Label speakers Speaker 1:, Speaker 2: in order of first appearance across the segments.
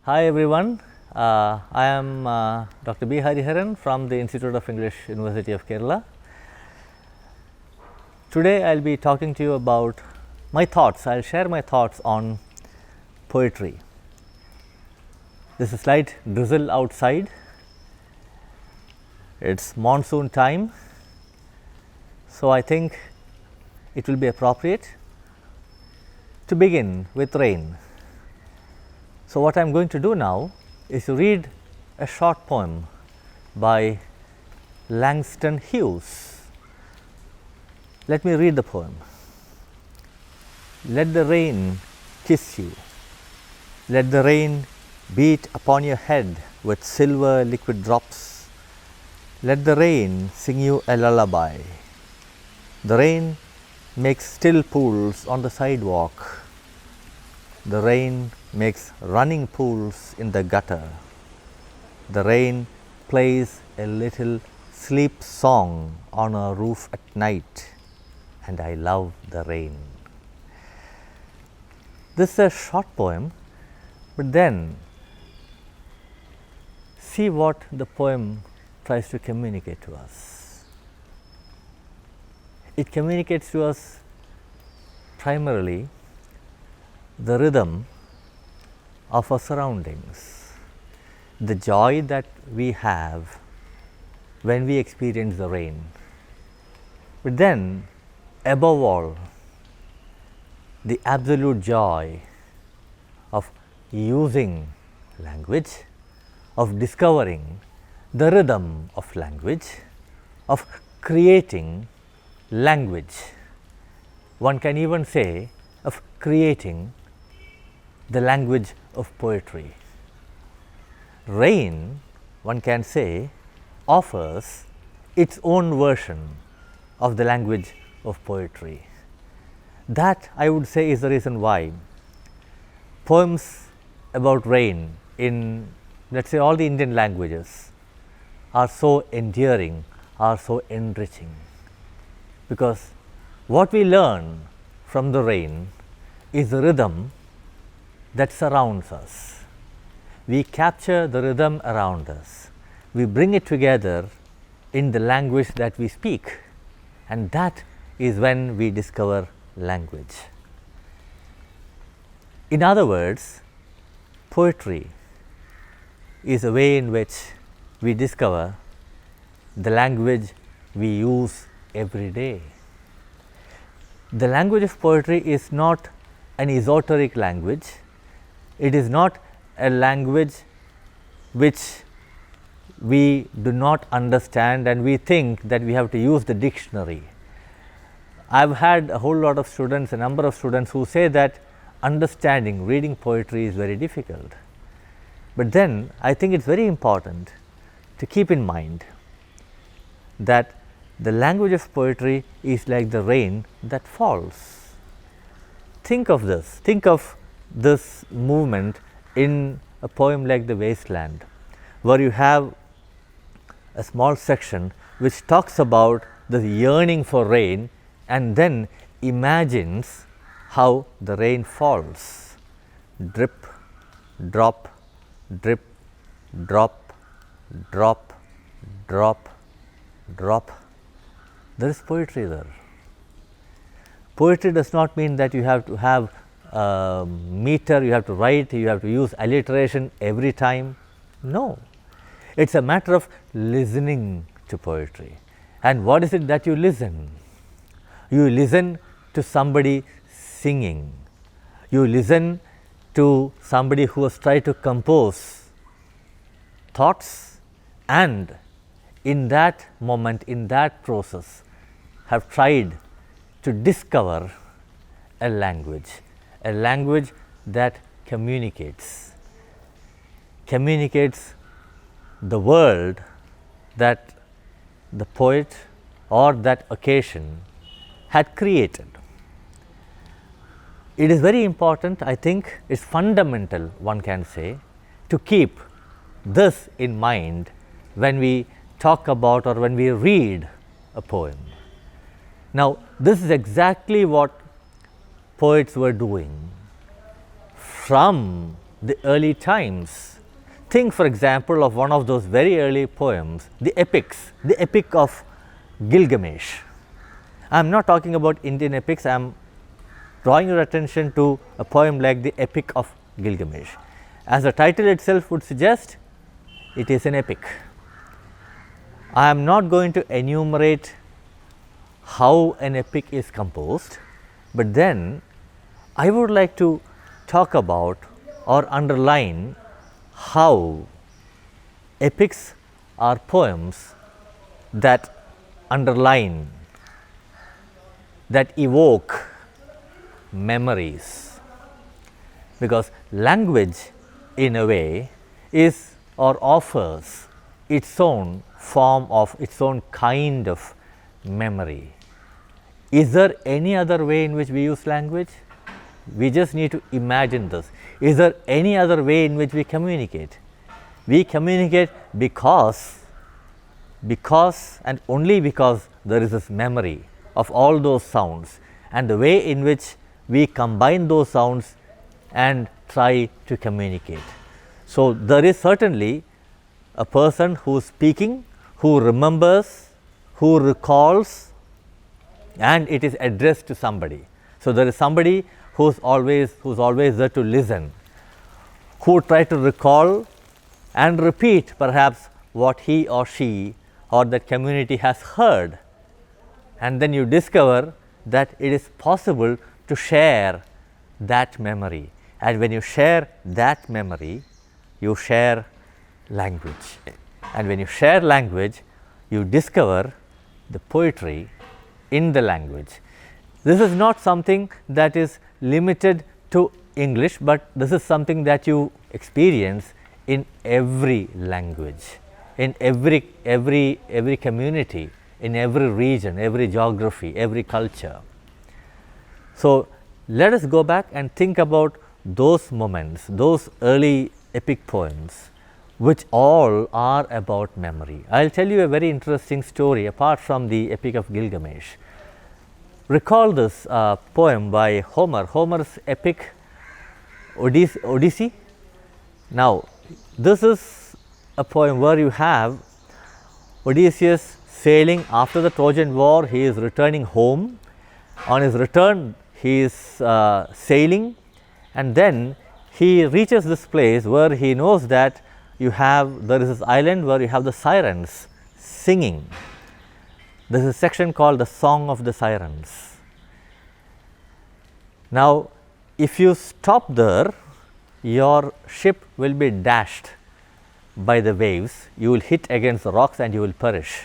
Speaker 1: Hi everyone, I am Dr. B. Hariharan from the Institute of English, University of Kerala. Today I will be talking to you about my thoughts. I will share my thoughts on poetry. There is a slight drizzle outside. It is monsoon time, so I think it will be appropriate to begin with rain. So, what I am going to do now is to read a short poem by Langston Hughes. Let me read the poem. Let the rain kiss you. Let the rain beat upon your head with silver liquid drops. Let the rain sing you a lullaby. The rain makes still pools on the sidewalk. The rain makes running pools in the gutter. The rain plays a little sleep song on a roof at night, and I love the rain. This is a short poem, but then see what the poem tries to communicate to us. It communicates to us primarily the rhythm of our surroundings, the joy that we have when we experience the rain. But then, above all, the absolute joy of using language, of discovering the rhythm of language, of creating language. One can even say of creating the language of poetry. Rain, one can say, offers its own version of the language of poetry. That, I would say, is the reason why poems about rain in, let us say, all the Indian languages are so endearing, are so enriching, because what we learn from the rain is the rhythm that surrounds us. We capture the rhythm around us. We bring it together in the language that we speak, and that is when we discover language. In other words, poetry is a way in which we discover the language we use every day. The language of poetry is not an esoteric language. It is not a language which we do not understand and we think that we have to use the dictionary. I have had a whole lot of students, a number of students who say that understanding, reading poetry is very difficult. But then I think it is very important to keep in mind that the language of poetry is like the rain that falls. Think of this, think of this movement in a poem like The Wasteland, where you have a small section which talks about the yearning for rain and then imagines how the rain falls. Drip, drop, drip, drop, drop, drop, drop. There is poetry there. Poetry does not mean that you have to have meter, you have to write, you have to use alliteration every time. No, it is a matter of listening to poetry. And what is it that you listen? You listen to somebody singing, you listen to somebody who has tried to compose thoughts, and in that moment, in that process, have tried to discover a language that communicates the world that the poet or that occasion had created. It is very important, I think it is fundamental, one can say, to keep this in mind when we talk about or when we read a poem. Now, this is exactly what poets were doing from the early times. Think, for example, of one of those very early poems, the epics, the epic of Gilgamesh. I am not talking about Indian epics, I am drawing your attention to a poem like the Epic of Gilgamesh. As the title itself would suggest, it is an epic. I am not going to enumerate how an epic is composed, but then I would like to talk about or underline how epics are poems that underline, that evoke memories, because language in a way is or offers its own form of its own kind of memory. Is there any other way in which we use language? We just need to imagine this. Is there any other way in which we communicate? We communicate because and only because there is this memory of all those sounds and the way in which we combine those sounds and try to communicate. So, there is certainly a person who is speaking, who remembers, who recalls, and it is addressed to somebody. So, there is somebody who is always there to listen, who try to recall and repeat perhaps what he or she or that community has heard, and then you discover that it is possible to share that memory, and when you share that memory, you share language, and when you share language, you discover the poetry in the language. This is not something that is limited to English, but this is something that you experience in every language, in every community, in every region, every geography, every culture. So, let us go back and think about those moments, those early epic poems, which all are about memory. I will tell you a very interesting story apart from the Epic of Gilgamesh. Recall this poem by Homer, Homer's epic Odyssey. Now, this is a poem where you have Odysseus sailing after the Trojan War. He is returning home. On his return, he is sailing, and then he reaches this place where he knows that there is this island where you have the Sirens singing. There is a section called the Song of the Sirens. Now, if you stop there, your ship will be dashed by the waves, you will hit against the rocks and you will perish.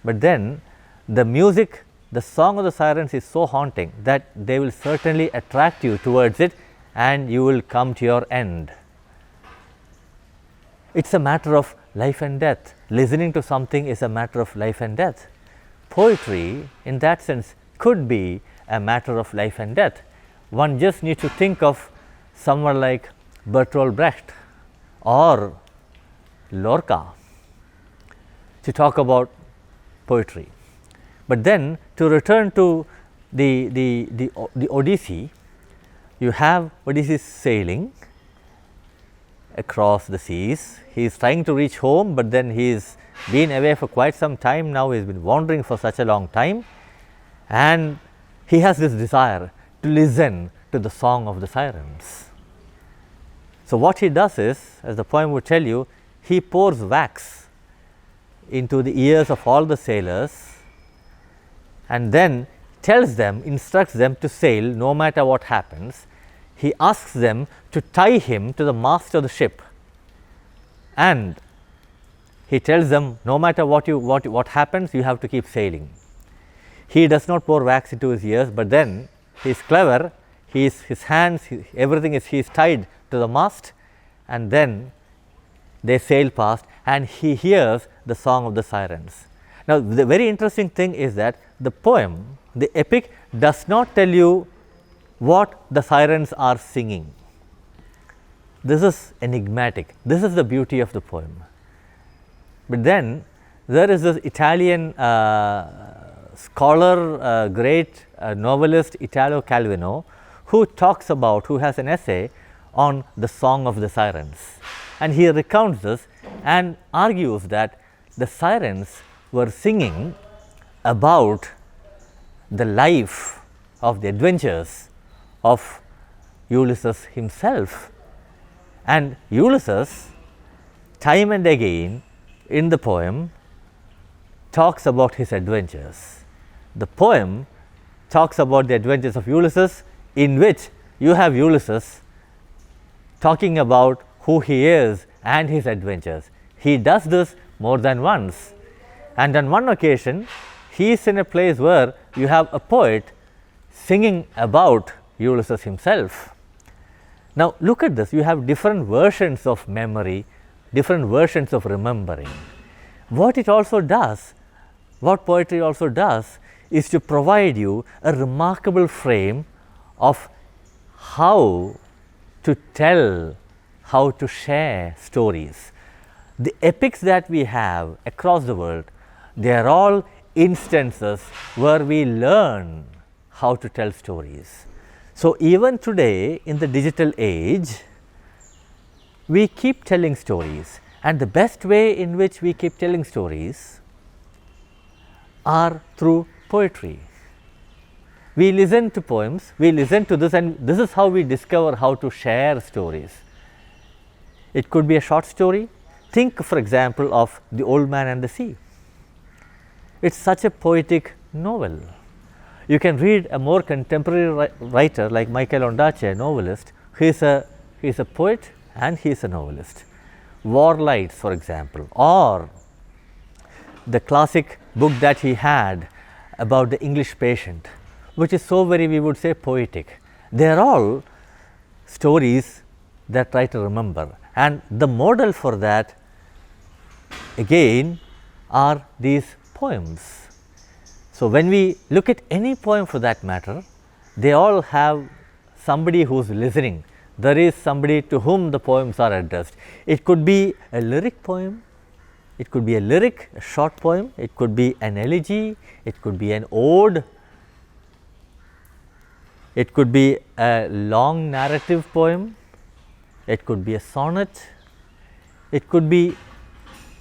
Speaker 1: But then the music, the Song of the Sirens is so haunting that they will certainly attract you towards it and you will come to your end. It is a matter of life and death. Listening to something is a matter of life and death. Poetry in that sense could be a matter of life and death. One just needs to think of someone like Bertolt Brecht or Lorca to talk about poetry. But then to return to the Odyssey, you have Odysseus sailing across the seas. He is trying to reach home, but then he has been away for quite some time now. He has been wandering for such a long time, and he has this desire to listen to the Song of the Sirens. So, what he does is, as the poem would tell you, he pours wax into the ears of all the sailors and then tells them, instructs them to sail no matter what happens. He asks them to tie him to the mast of the ship, and he tells them no matter what happens, you have to keep sailing. He does not pour wax into his ears, but then he is clever. His hands, everything is, he is tied to the mast, and then they sail past and he hears the Song of the Sirens. Now, the very interesting thing is that the poem, the epic, does not tell you what the sirens are singing. This is enigmatic. This is the beauty of the poem. But then there is this Italian scholar, great novelist Italo Calvino, who talks about, who has an essay on the Song of the Sirens. And he recounts this and argues that the sirens were singing about the life of the adventures of Ulysses himself. And Ulysses, time and again in the poem, talks about his adventures. The poem talks about the adventures of Ulysses, in which you have Ulysses talking about who he is and his adventures. He does this more than once, and on one occasion he is in a place where you have a poet singing about Ulysses himself. Now look at this, you have different versions of memory, different versions of remembering. What it also does, what poetry also does, is to provide you a remarkable frame of how to tell, how to share stories. The epics that we have across the world, they are all instances where we learn how to tell stories. So even today in the digital age, we keep telling stories, and the best way in which we keep telling stories are through poetry. We listen to poems, we listen to this, and this is how we discover how to share stories. It could be a short story. Think, for example, of The Old Man and the Sea. It's such a poetic novel. You can read a more contemporary writer like Michael Ondaatje, a novelist. He is a poet and he is a novelist. War Lights, for example, or the classic book that he had about the English patient, which is so very, we would say, poetic. They are all stories that try to remember, and the model for that again are these poems. So when we look at any poem for that matter, they all have somebody who is listening. There is somebody to whom the poems are addressed. It could be a lyric poem, it could be a lyric, a short poem, it could be an elegy, it could be an ode, it could be a long narrative poem, it could be a sonnet, it could be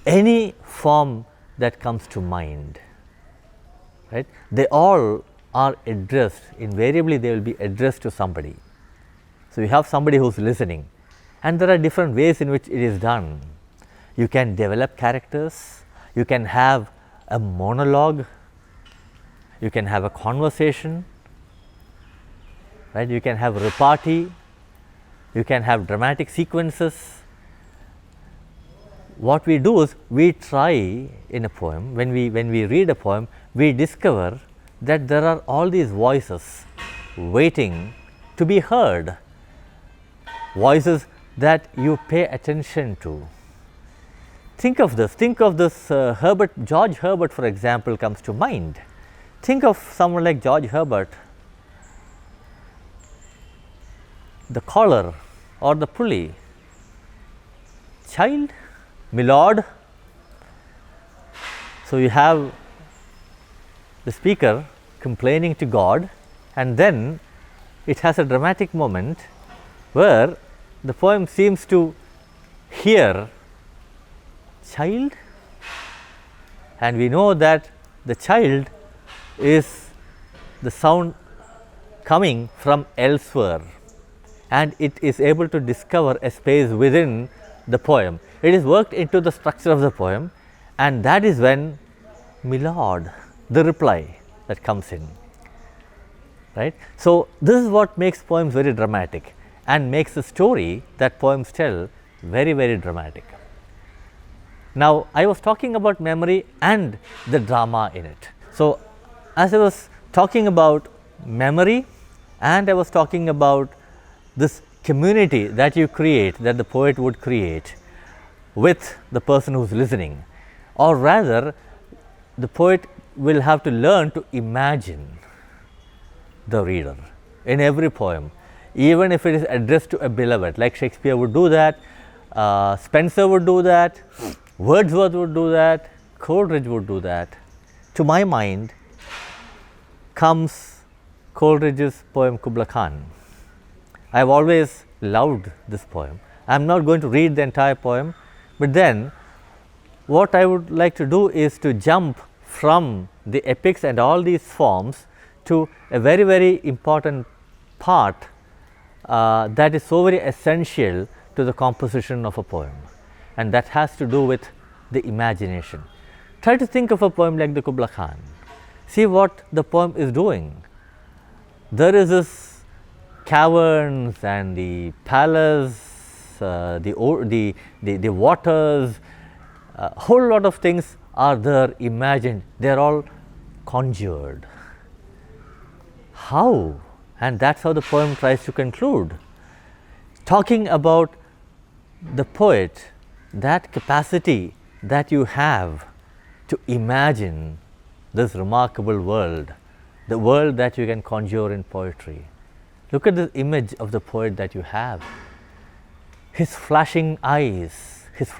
Speaker 1: any form that comes to mind, right. They all are addressed, invariably they will be addressed to somebody. So, you have somebody who is listening, and there are different ways in which it is done. You can develop characters, you can have a monologue, you can have a conversation, right. You can have repartee, you can have dramatic sequences. What we do is we try in a poem, when we read a poem, we discover that there are all these voices waiting to be heard, voices that you pay attention to. Think of this, George Herbert, for example, comes to mind. Think of someone like George Herbert, the collar or the pulley, child, milord. So, you have the speaker complaining to God, and then it has a dramatic moment where the poem seems to hear child, and we know that the child is the sound coming from elsewhere, and it is able to discover a space within the poem. It is worked into the structure of the poem, and that is when milord, the reply that comes in, right. So, this is what makes poems very dramatic and makes the story that poems tell very, very dramatic. Now, I was talking about memory and the drama in it. So, as I was talking about memory and I was talking about this community that you create, that the poet would create with the person who is listening, or rather the poet will have to learn to imagine the reader in every poem, even if it is addressed to a beloved, like Shakespeare would do that, Spencer would do that, Wordsworth would do that, Coleridge would do that. To my mind comes Coleridge's poem Kubla Khan. I have always loved this poem. I am not going to read the entire poem, but then what I would like to do is to jump from the epics and all these forms to a very, very important part that is so very essential to the composition of a poem, and that has to do with the imagination. Try to think of a poem like the Kubla Khan. See what the poem is doing. There is this caverns and the palace, the waters, a whole lot of things are there imagined, they are all conjured. How? And that is how the poem tries to conclude, talking about the poet, that capacity that you have to imagine this remarkable world, the world that you can conjure in poetry. Look at the image of the poet that you have. His flashing eyes, his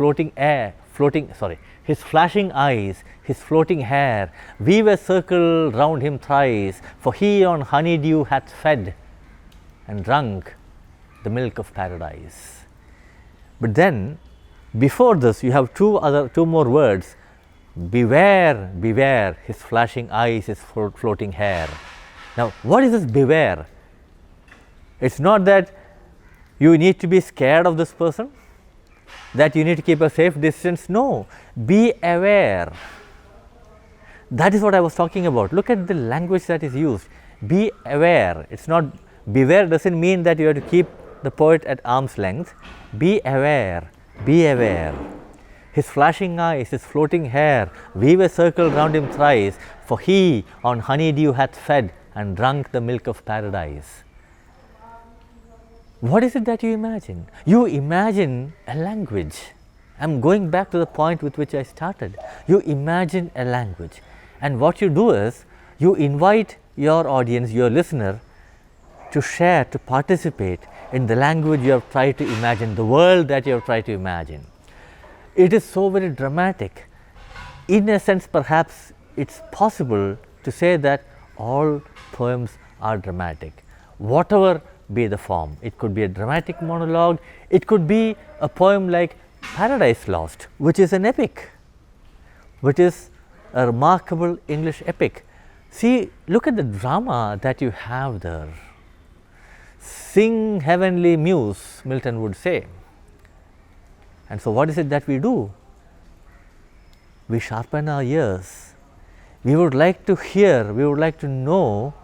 Speaker 1: his flashing eyes, his floating hair, weave a circle round him thrice, for he on honeydew hath fed and drunk the milk of paradise. But then, before this, you have two more words. Beware, beware, his flashing eyes, his floating hair. Now, what is this beware? It's not that you need to be scared of this person, that you need to keep a safe distance. No, be aware. That is what I was talking about. Look at the language that is used. Be aware. It's not, beware doesn't mean that you have to keep the poet at arm's length. Be aware, be aware. His flashing eyes, his floating hair, weave a circle round him thrice, for he on honeydew hath fed and drunk the milk of paradise. What is it that you imagine? You imagine a language. I am going back to the point with which I started. You imagine a language, and what you do is you invite your audience, your listener, to share, to participate in the language you have tried to imagine, the world that you have tried to imagine. It is so very dramatic. In a sense, perhaps it is possible to say that all poems are dramatic, whatever be the form. It could be a dramatic monologue, it could be a poem like Paradise Lost, which is an epic, which is a remarkable English epic. See, look at the drama that you have there. Sing heavenly muse, Milton would say. And so, what is it that we do? We sharpen our ears. We would like to hear, we would like to know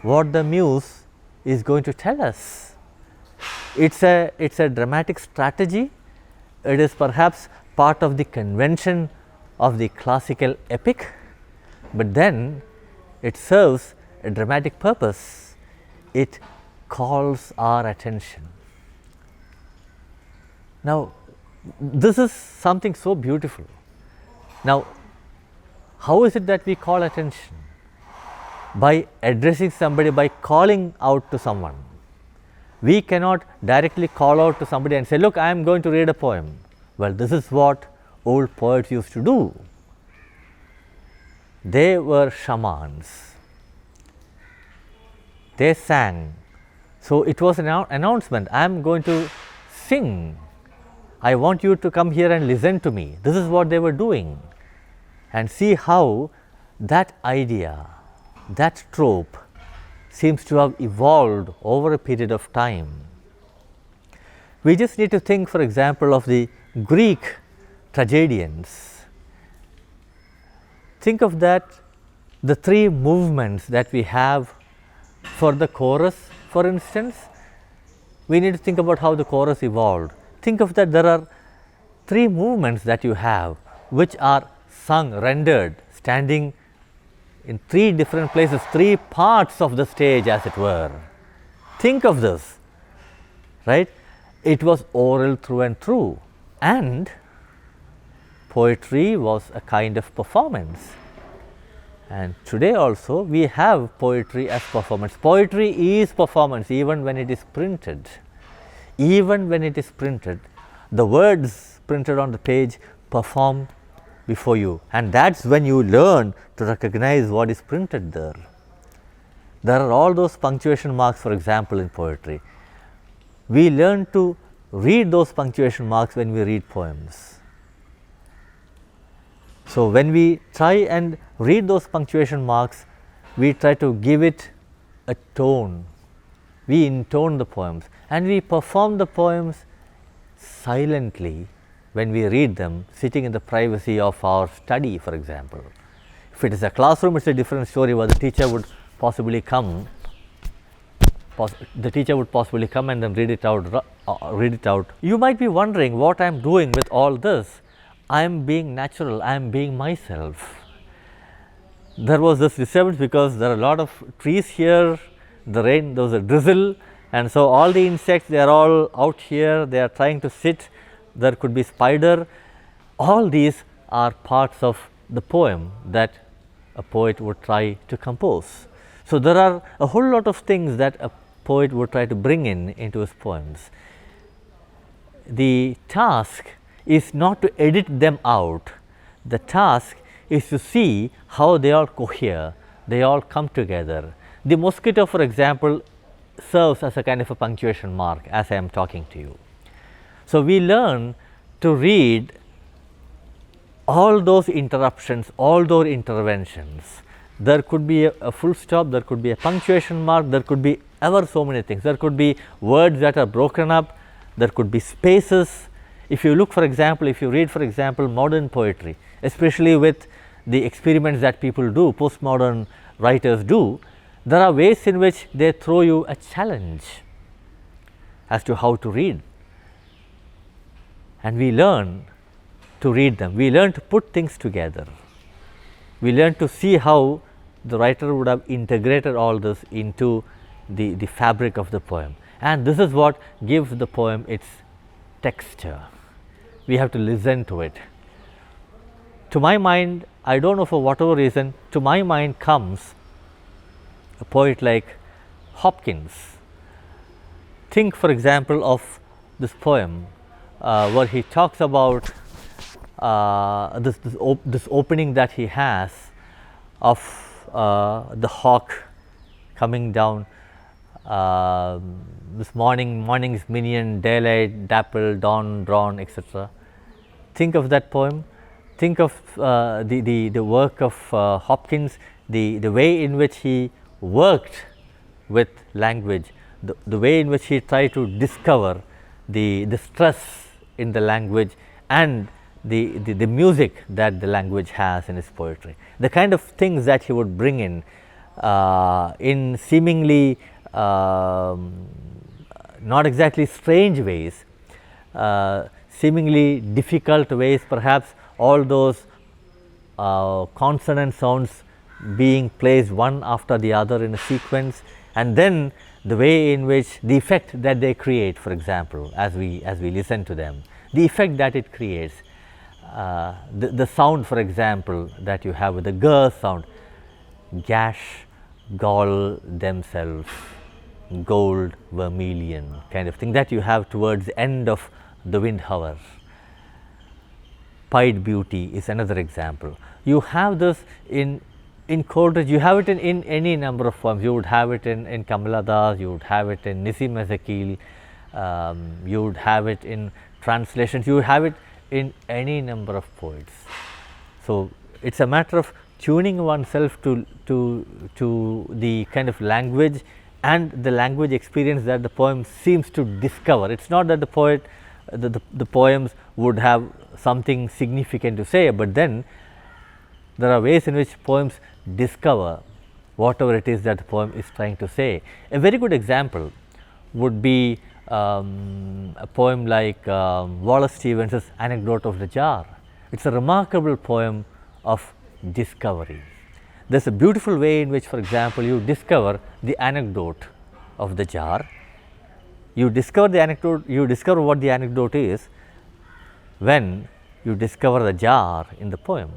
Speaker 1: what the muse is going to tell us. It's a dramatic strategy. It is perhaps part of the convention of the classical epic, but then it serves a dramatic purpose. It calls our attention. Now, this is something so beautiful. Now, how is it that we call attention? By addressing somebody, by calling out to someone. We cannot directly call out to somebody and say, look, I am going to read a poem. Well, this is what old poets used to do. They were shamans. They sang. So, it was an announcement, I am going to sing. I want you to come here and listen to me. This is what they were doing. And see how that idea, that trope seems to have evolved over a period of time. We just need to think, for example, of the Greek tragedians. Think of that, the three movements that we have for the chorus, for instance. We need to think about how the chorus evolved. Think of that, there are three movements that you have, which are sung, rendered, standing in three different places, three parts of the stage, as it were. Think of this, right? It was oral through and through, and poetry was a kind of performance. And today also we have poetry as performance. Poetry is performance even when it is printed. Even when it is printed, the words printed on the page perform before you, and that is when you learn to recognize what is printed there. There are all those punctuation marks, for example, in poetry. we learn to read those punctuation marks when we read poems. So, when we try and read those punctuation marks, we try to give it a tone, we intone the poems and we perform the poems silently when we read them, sitting in the privacy of our study, for example. If it is a classroom, it is a different story where the teacher would possibly come, and then read it out. You might be wondering what I am doing with all this. I am being natural, I am being myself. There was this disturbance because there are a lot of trees here, the rain, there was a drizzle, and so all the insects, they are all out here, they are trying to sit, there could be spider. All these are parts of the poem that a poet would try to compose. So, there are a whole lot of things that a poet would try to bring into his poems. The task is not to edit them out, the task is to see how they all cohere, they all come together. The mosquito, for example, serves as a kind of a punctuation mark as I am talking to you. So, we learn to read all those interruptions, all those interventions. There could be a full stop, there could be a punctuation mark, there could be ever so many things. There could be words that are broken up, there could be spaces. If you look, for example, if you read, for example, modern poetry, especially with the experiments that people do, postmodern writers do, there are ways in which they throw you a challenge as to how to read, and we learn to read them. We learn to put things together. We learn to see how the writer would have integrated all this into the fabric of the poem, and this is what gives the poem its texture. We have to listen to it. To my mind, I don't know, for whatever reason, to my mind comes a poet like Hopkins. Think, for example, of this poem where he talks about this opening that he has of the hawk coming down, this morning's minion, daylight, dapple, dawn, drawn, etc. Think of that poem. Think of the work of Hopkins, the way in which he worked with language, the way in which he tried to discover the stress in the language and the music that the language has in his poetry. The kind of things that he would bring in seemingly not exactly strange ways, seemingly difficult ways, perhaps all those consonant sounds being placed one after the other in a sequence, and then the way in which the effect that they create, for example, as we listen to them, the effect that it creates, the sound, for example, that you have with the g sound, gash, gall themselves, gold, vermilion, kind of thing that you have towards the end of the wind hour. Pied beauty is another example. You have this in Coleridge, you have it in any number of poems. You would have it in Kamala Das, you would have it in Nissim Ezekiel, you would have it in translations, you would have it in any number of poets. So, it is a matter of tuning oneself to the kind of language and the language experience that the poem seems to discover. It is not that the poet, the poems would have something significant to say, but then there are ways in which poems discover whatever it is that the poem is trying to say. A very good example would be a poem like Wallace Stevens' Anecdote of the Jar. It is a remarkable poem of discovery. There is a beautiful way in which, for example, you discover the anecdote of the jar. You discover the anecdote, you discover what the anecdote is when you discover the jar in the poem.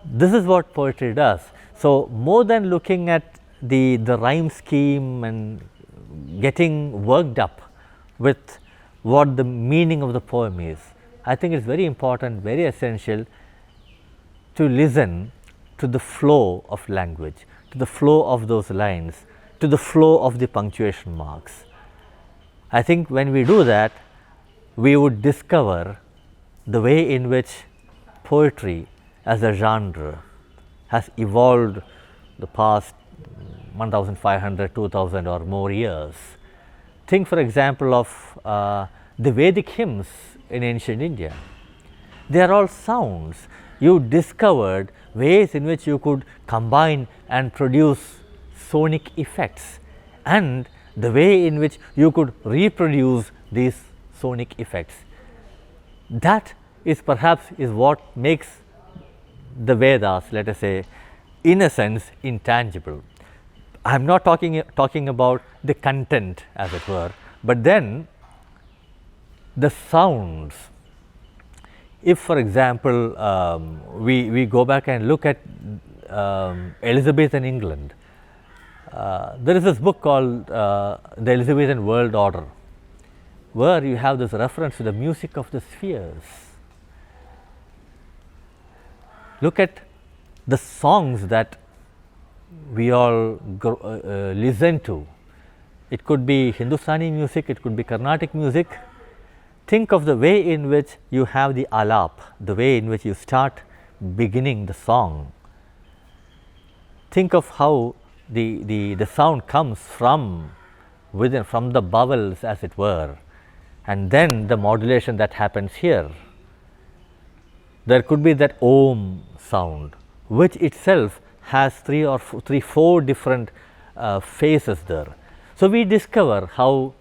Speaker 1: This is what poetry does. So, more than looking at the rhyme scheme and getting worked up with what the meaning of the poem is, I think it is very important, very essential to listen to the flow of language, to the flow of those lines, to the flow of the punctuation marks. I think when we do that, we would discover the way in which poetry as a genre has evolved the past 1500, 2000 or more years. Think for example of the Vedic hymns in ancient India. They are all sounds. You discovered ways in which you could combine and produce sonic effects, and the way in which you could reproduce these sonic effects. That is perhaps is what makes the Vedas, let us say, in a sense intangible. I am not talking about the content as it were, but then the sounds. If for example, we go back and look at Elizabethan England, there is this book called The Elizabethan World Order, where you have this reference to the music of the spheres. Look at the songs that we all listen to. It could be Hindustani music, it could be Carnatic music. Think of the way in which you have the alap, the way in which you start beginning the song. Think of how the sound comes from within, from the bowels as it were, and then the modulation that happens here. There could be that Om sound, which itself has four different phases there. So, we discover how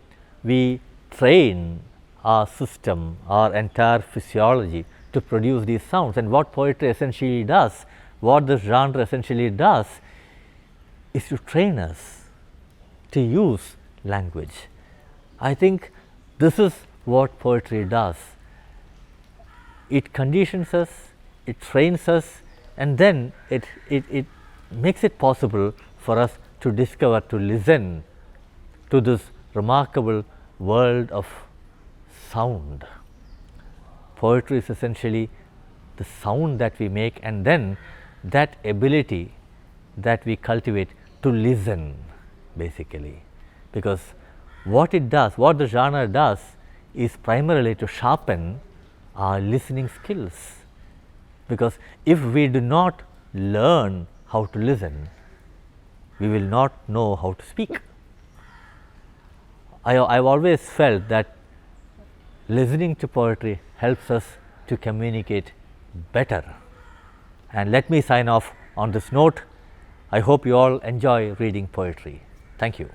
Speaker 1: we train our system, our entire physiology to produce these sounds, and what poetry essentially does, what this genre essentially does, is to train us to use language. I think this is what poetry does. It conditions us, it trains us, and then it makes it possible for us to discover, to listen to this remarkable world of sound. Poetry is essentially the sound that we make, and then that ability that we cultivate to listen basically, because what it does, what the genre does, is primarily to sharpen our listening skills, because if we do not learn how to listen, we will not know how to speak. I have always felt that listening to poetry helps us to communicate better. And let me sign off on this note. I hope you all enjoy reading poetry. Thank you.